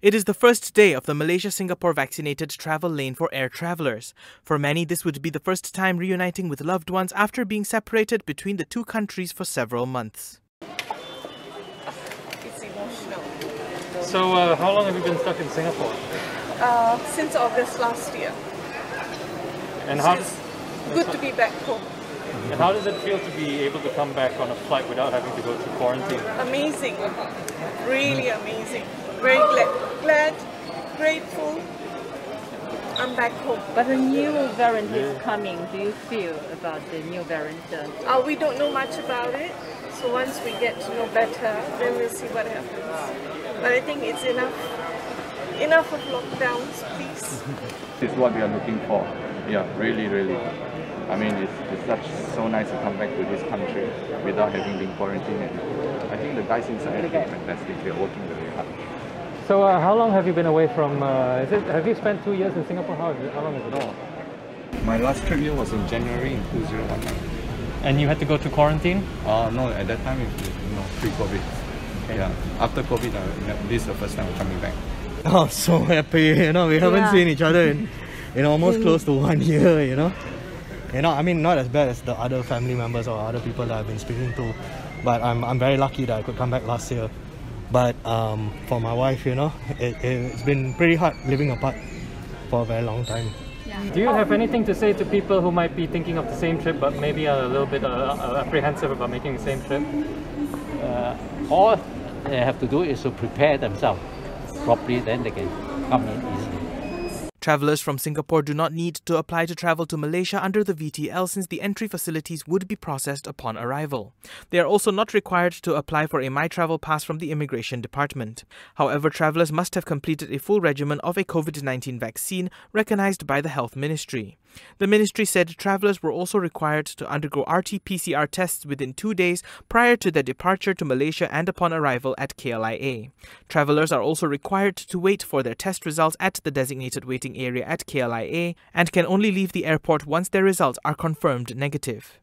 It is the first day of the Malaysia-Singapore vaccinated travel lane for air travellers. For many, this would be the first time reuniting with loved ones after being separated between the two countries for several months. It's emotional. So, how long have you been stuck in Singapore? Since August last year. And so it's good to be back home. And how does it feel to be able to come back on a flight without having to go through quarantine? Amazing. Really amazing. Very glad, grateful. I'm back home. But the new variant is coming. Do you feel about the new variant? We don't know much about it. So once we get to know better, then we'll see what happens. But I think it's enough of lockdowns, please. This is what we are looking for. Yeah, really, really. I mean, it's so nice to come back to this country without having been quarantined. And I think the guys inside are fantastic. They're working very hard. So, how long have you been away from? Have you spent 2 years in Singapore? How long is it all? My last trip here was in January in 2019. And you had to go to quarantine? No, at that time it was pre-COVID. Okay. Yeah, after COVID, this is the first time I'm coming back. Oh, so happy! We haven't seen each other in almost close to 1 year. I mean, not as bad as the other family members or other people that I've been speaking to, but I'm very lucky that I could come back last year. But for my wife, it's been pretty hard living apart for a very long time. Do you have anything to say to people who might be thinking of the same trip but maybe a little bit apprehensive about making the same trip? All they have to do is to prepare themselves properly, then they can come in easily. Travellers from Singapore do not need to apply to travel to Malaysia under the VTL since the entry facilities would be processed upon arrival. They are also not required to apply for a My Travel Pass from the Immigration Department. However, travellers must have completed a full regimen of a COVID-19 vaccine recognised by the Health Ministry. The ministry said travellers were also required to undergo RT-PCR tests within 2 days prior to their departure to Malaysia and upon arrival at KLIA. Travellers are also required to wait for their test results at the designated waiting area at KLIA and can only leave the airport once their results are confirmed negative.